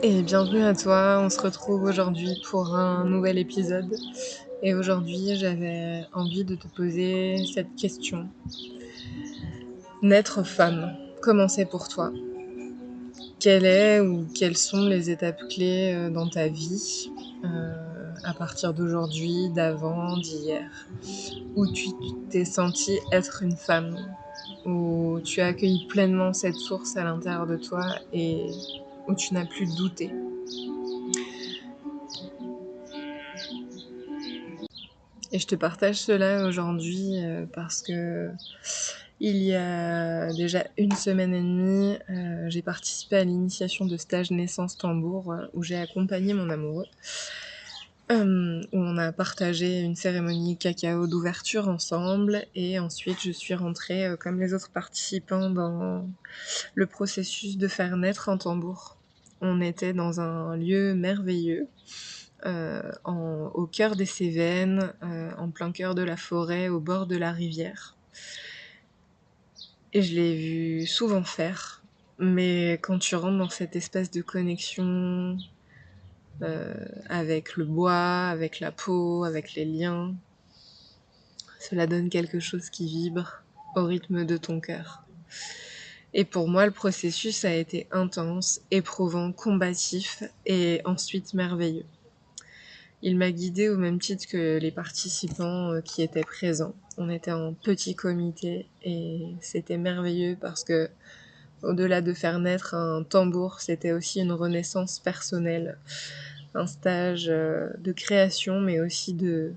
Et bienvenue à toi, on se retrouve aujourd'hui pour un nouvel épisode. Et aujourd'hui, j'avais envie de te poser cette question. Naître femme, comment c'est pour toi? Quelle est ou quelles sont les étapes clés dans ta vie à partir d'aujourd'hui, d'avant, d'hier, où tu t'es sentie être une femme, où tu as accueilli pleinement cette source à l'intérieur de toi et où tu n'as plus douté? Et je te partage cela aujourd'hui parce que il y a déjà une semaine et demie, j'ai participé à l'initiation de stage naissance tambour où j'ai accompagné mon amoureux. Où on a partagé une cérémonie cacao d'ouverture ensemble et ensuite je suis rentrée comme les autres participants dans le processus de faire naître un tambour. On était dans un lieu merveilleux au cœur des Cévennes, en plein cœur de la forêt, au bord de la rivière. Et je l'ai vu souvent faire, mais quand tu rentres dans cette espèce de connexion avec le bois, avec la peau, avec les liens, cela donne quelque chose qui vibre au rythme de ton cœur. Et pour moi, le processus a été intense, éprouvant, combatif et ensuite merveilleux. Il m'a guidée au même titre que les participants qui étaient présents. On était en petit comité et c'était merveilleux parce que, au-delà de faire naître un tambour, c'était aussi une renaissance personnelle, un stage de création mais aussi de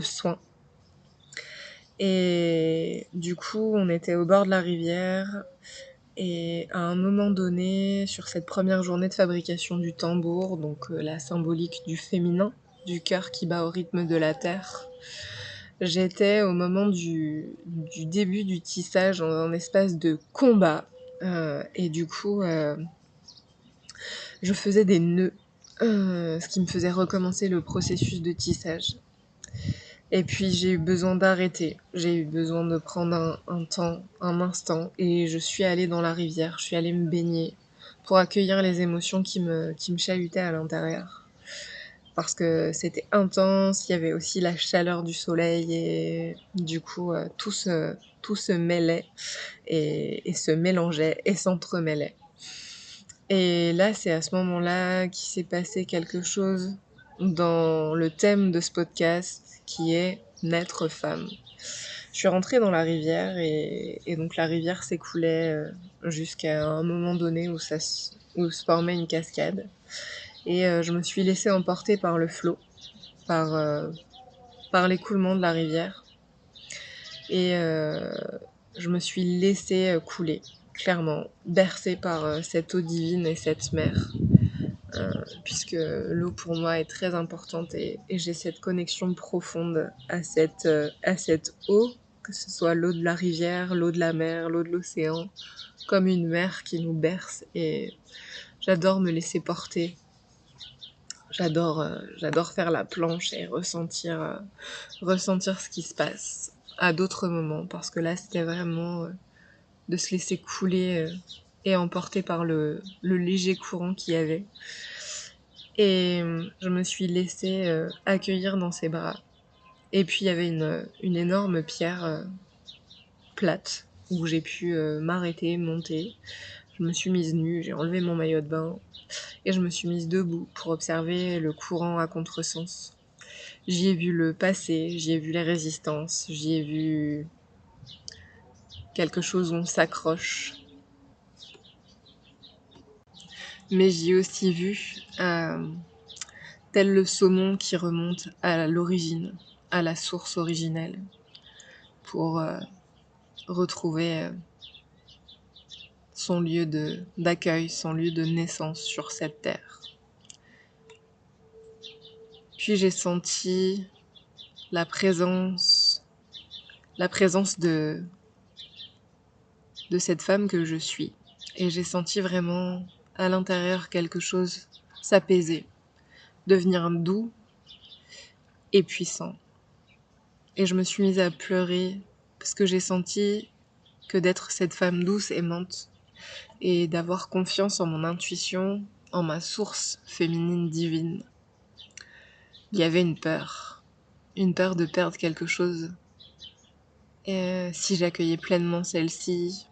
soins. Et du coup, on était au bord de la rivière et à un moment donné, sur cette première journée de fabrication du tambour, donc la symbolique du féminin, du cœur qui bat au rythme de la terre, j'étais au moment du début du tissage dans un espace de combat. Et du coup, je faisais des nœuds, ce qui me faisait recommencer le processus de tissage. Et puis j'ai eu besoin d'arrêter, j'ai eu besoin de prendre un temps, un instant, et je suis allée dans la rivière, je suis allée me baigner pour accueillir les émotions qui me chahutaient à l'intérieur. Parce que c'était intense, il y avait aussi la chaleur du soleil et du coup tout se mêlait et se mélangeait et s'entremêlait. Et là, c'est à ce moment-là qu'il s'est passé quelque chose dans le thème de ce podcast qui est naître femme. Je suis rentrée dans la rivière et donc la rivière s'écoulait jusqu'à un moment donné où où se formait une cascade. Et je me suis laissée emporter par le flot, par, euh, par l'écoulement de la rivière. Et je me suis laissée couler, clairement, bercée par cette eau divine et cette mer. Puisque l'eau pour moi est très importante et j'ai cette connexion profonde à cette eau, que ce soit l'eau de la rivière, l'eau de la mer, l'eau de l'océan, comme une mère qui nous berce et j'adore me laisser porter. J'adore faire la planche et ressentir ce qui se passe à d'autres moments parce que là c'était vraiment de se laisser couler et emporter par le léger courant qu'il y avait. Et je me suis laissée accueillir dans ses bras. Et puis il y avait une énorme pierre plate où j'ai pu m'arrêter, monter. Je me suis mise nue, j'ai enlevé mon maillot de bain et je me suis mise debout pour observer le courant à contresens. J'y ai vu le passé, j'y ai vu les résistances, j'y ai vu quelque chose où on s'accroche. Mais j'y ai aussi vu tel le saumon qui remonte à l'origine, à la source originelle, pour retrouver son lieu d'accueil, son lieu de naissance sur cette terre. Puis j'ai senti la présence, la présence de cette femme que je suis. Et j'ai senti vraiment à l'intérieur quelque chose s'apaiser, devenir doux et puissant. Et je me suis mise à pleurer parce que j'ai senti que d'être cette femme douce, aimante, et d'avoir confiance en mon intuition, en ma source féminine divine, il y avait une peur de perdre quelque chose. Et si j'accueillais pleinement celle-ci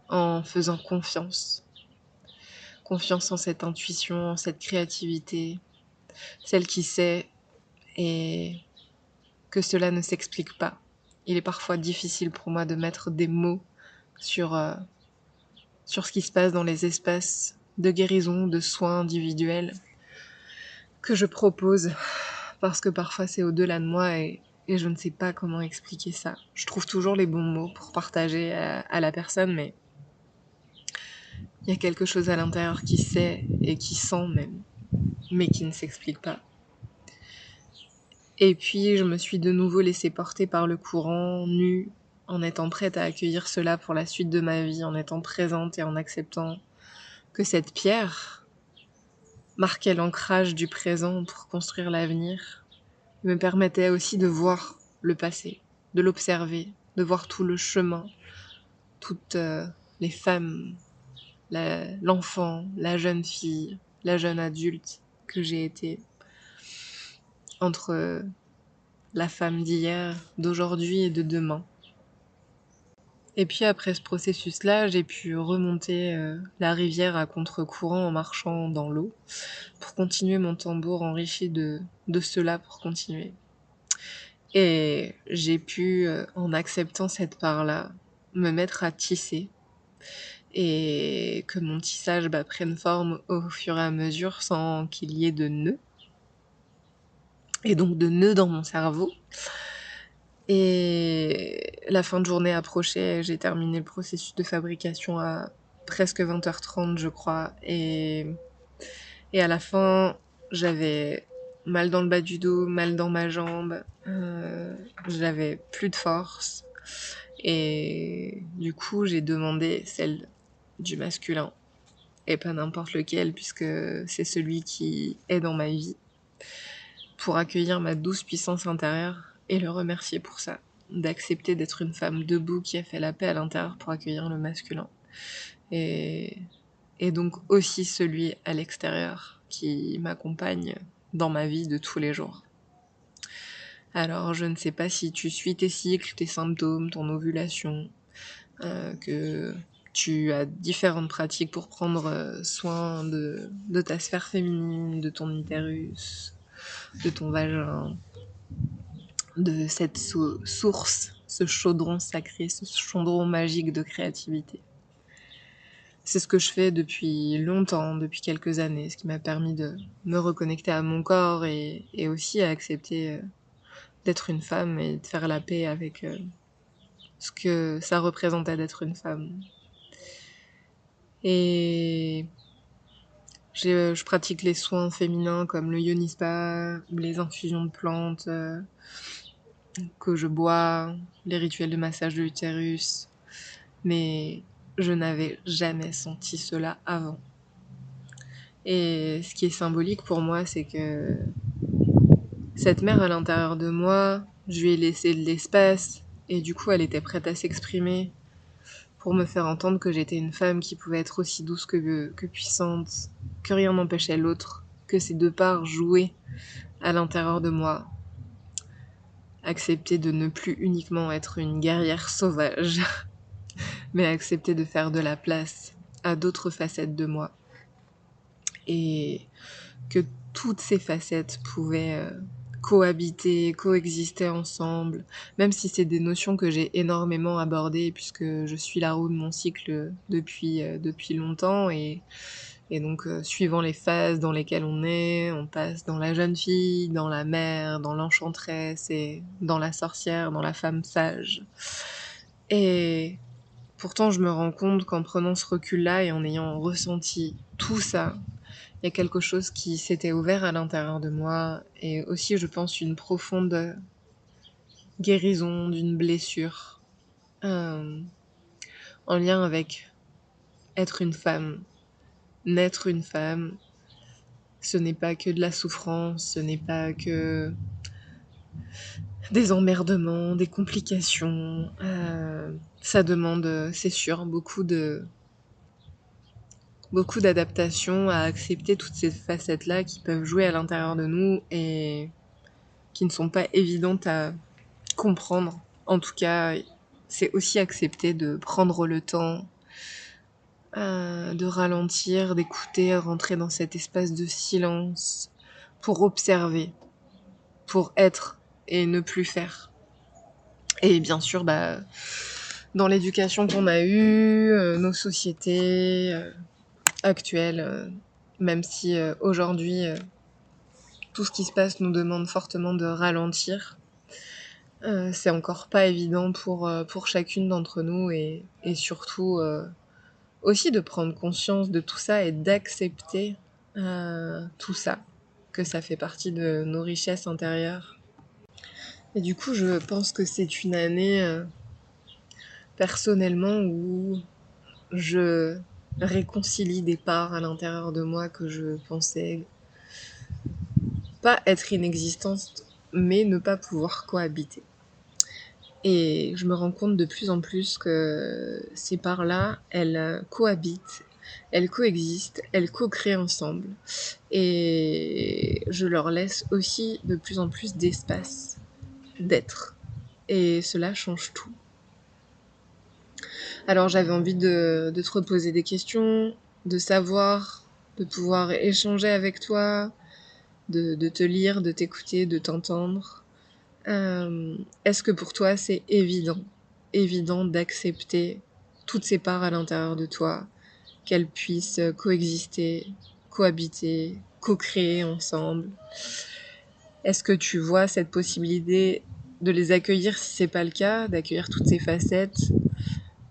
en faisant confiance en cette intuition, en cette créativité, celle qui sait et que cela ne s'explique pas. Il est parfois difficile pour moi de mettre des mots sur ce qui se passe dans les espaces de guérison, de soins individuels que je propose, parce que parfois c'est au-delà de moi et je ne sais pas comment expliquer ça. Je trouve toujours les bons mots pour partager à la personne, mais il y a quelque chose à l'intérieur qui sait et qui sent même, mais qui ne s'explique pas. Et puis je me suis de nouveau laissée porter par le courant, nue, en étant prête à accueillir cela pour la suite de ma vie, en étant présente et en acceptant que cette pierre marquait l'ancrage du présent pour construire l'avenir, me permettait aussi de voir le passé, de l'observer, de voir tout le chemin, toutes les femmes, l'enfant, la jeune fille, la jeune adulte que j'ai été, entre la femme d'hier, d'aujourd'hui et de demain. Et puis après ce processus-là, j'ai pu remonter la rivière à contre-courant en marchant dans l'eau pour continuer mon tambour enrichi de cela pour continuer. Et j'ai pu, en acceptant cette part-là, me mettre à tisser et que mon tissage prenne forme au fur et à mesure sans qu'il y ait de nœuds. Et donc de nœuds dans mon cerveau. Et la fin de journée approchait, j'ai terminé le processus de fabrication à presque 20h30 je crois. Et à la fin, j'avais mal dans le bas du dos, mal dans ma jambe, j'avais plus de force. Et du coup, j'ai demandé celle du masculin, et pas n'importe lequel, puisque c'est celui qui est dans ma vie, pour accueillir ma douce puissance intérieure et le remercier pour ça, d'accepter d'être une femme debout qui a fait la paix à l'intérieur pour accueillir le masculin. Et donc aussi celui à l'extérieur qui m'accompagne dans ma vie de tous les jours. Alors je ne sais pas si tu suis tes cycles, tes symptômes, ton ovulation, que tu as différentes pratiques pour prendre soin de ta sphère féminine, de ton utérus, de ton vagin, de cette source, ce chaudron sacré, ce chaudron magique de créativité. C'est ce que je fais depuis longtemps, depuis quelques années, ce qui m'a permis de me reconnecter à mon corps et aussi à accepter d'être une femme et de faire la paix avec ce que ça représentait d'être une femme. Et je pratique les soins féminins comme le yoni spa ou les infusions de plantes que je bois, les rituels de massage de l'utérus, mais je n'avais jamais senti cela avant. Et ce qui est symbolique pour moi, c'est que cette mère à l'intérieur de moi, je lui ai laissé de l'espace, et du coup elle était prête à s'exprimer pour me faire entendre que j'étais une femme qui pouvait être aussi douce que puissante, que rien n'empêchait l'autre, que ces deux parts jouaient à l'intérieur de moi. Accepter de ne plus uniquement être une guerrière sauvage, mais accepter de faire de la place à d'autres facettes de moi. Et que toutes ces facettes pouvaient cohabiter, coexister ensemble, même si c'est des notions que j'ai énormément abordées puisque je suis la roue de mon cycle depuis longtemps et donc suivant les phases dans lesquelles on passe dans la jeune fille, dans la mère, dans l'enchanteresse et dans la sorcière, dans la femme sage. Et pourtant je me rends compte qu'en prenant ce recul-là et en ayant ressenti tout ça, il y a quelque chose qui s'était ouvert à l'intérieur de moi et aussi je pense une profonde guérison d'une blessure en lien avec être une femme, naître une femme. Ce n'est pas que de la souffrance, ce n'est pas que des emmerdements, des complications. Ça demande, c'est sûr, beaucoup de beaucoup d'adaptation à accepter toutes ces facettes-là qui peuvent jouer à l'intérieur de nous et qui ne sont pas évidentes à comprendre. En tout cas, c'est aussi accepter de prendre le temps, de ralentir, d'écouter, rentrer dans cet espace de silence pour observer, pour être et ne plus faire. Et bien sûr, dans l'éducation qu'on a eue, nos sociétés actuelles, même si aujourd'hui tout ce qui se passe nous demande fortement de ralentir, c'est encore pas évident pour chacune d'entre nous et surtout aussi de prendre conscience de tout ça et d'accepter tout ça, que ça fait partie de nos richesses intérieures. Et du coup, je pense que c'est une année personnellement où je réconcilie des parts à l'intérieur de moi que je pensais pas être inexistantes, mais ne pas pouvoir cohabiter. Et je me rends compte de plus en plus que ces parts-là, elles cohabitent, elles coexistent, elles co-créent ensemble. Et je leur laisse aussi de plus en plus d'espace d'être. Et cela change tout. Alors j'avais envie de te reposer des questions, de savoir, de pouvoir échanger avec toi, de te lire, de t'écouter, de t'entendre. Est-ce que pour toi c'est évident d'accepter toutes ces parts à l'intérieur de toi, qu'elles puissent coexister, cohabiter, co-créer ensemble? Est-ce que tu vois cette possibilité de les accueillir si c'est pas le cas, d'accueillir toutes ces facettes?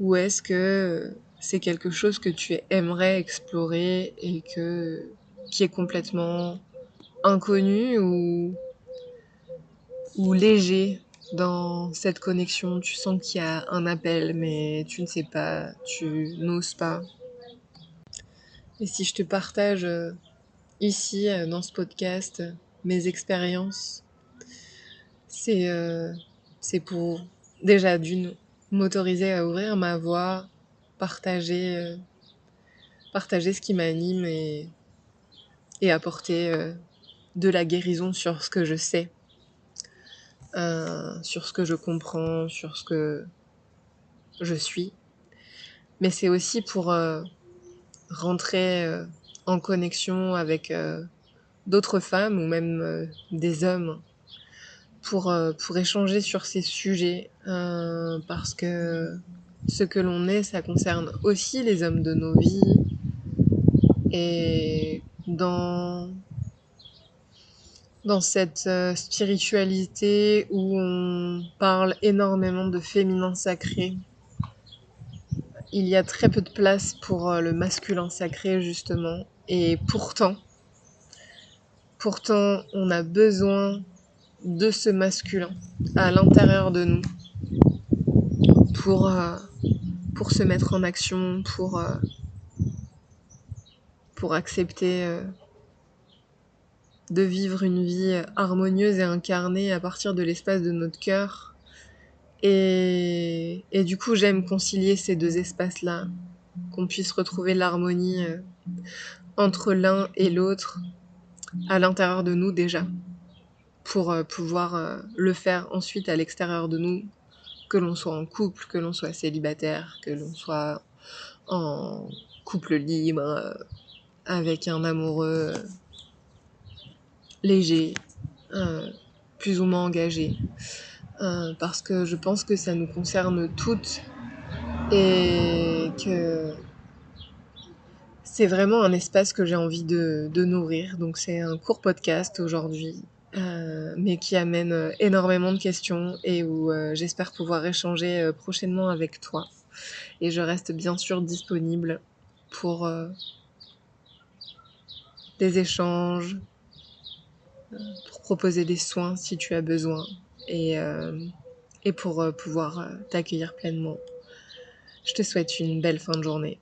Ou est-ce que c'est quelque chose que tu aimerais explorer et qui est complètement inconnu ou léger dans cette connexion? Tu sens qu'il y a un appel, mais tu ne sais pas, tu n'oses pas. Et si je te partage ici, dans ce podcast, mes expériences, c'est c'est pour déjà d'une m'autoriser à ouvrir ma voix, partager partager ce qui m'anime et apporter de la guérison sur ce que je sais, sur ce que je comprends, sur ce que je suis. Mais c'est aussi pour rentrer en connexion avec d'autres femmes ou même des hommes pour échanger sur ces sujets parce que ce que l'on est, ça concerne aussi les hommes de nos vies et dans cette spiritualité où on parle énormément de féminin sacré, il y a très peu de place pour le masculin sacré justement et pourtant on a besoin de ce masculin à l'intérieur de nous pour, euh, pour se mettre en action, pour accepter de vivre une vie harmonieuse et incarnée à partir de l'espace de notre cœur. Et du coup, j'aime concilier ces deux espaces-là, qu'on puisse retrouver l'harmonie entre l'un et l'autre à l'intérieur de nous déjà, pour pouvoir le faire ensuite à l'extérieur de nous, que l'on soit en couple, que l'on soit célibataire, que l'on soit en couple libre, avec un amoureux léger, plus ou moins engagé, parce que je pense que ça nous concerne toutes et que c'est vraiment un espace que j'ai envie de nourrir. Donc c'est un court podcast aujourd'hui, mais qui amène énormément de questions et où j'espère pouvoir échanger prochainement avec toi. Et je reste bien sûr disponible pour des échanges, pour proposer des soins si tu as besoin et pour pouvoir t'accueillir pleinement. Je te souhaite une belle fin de journée.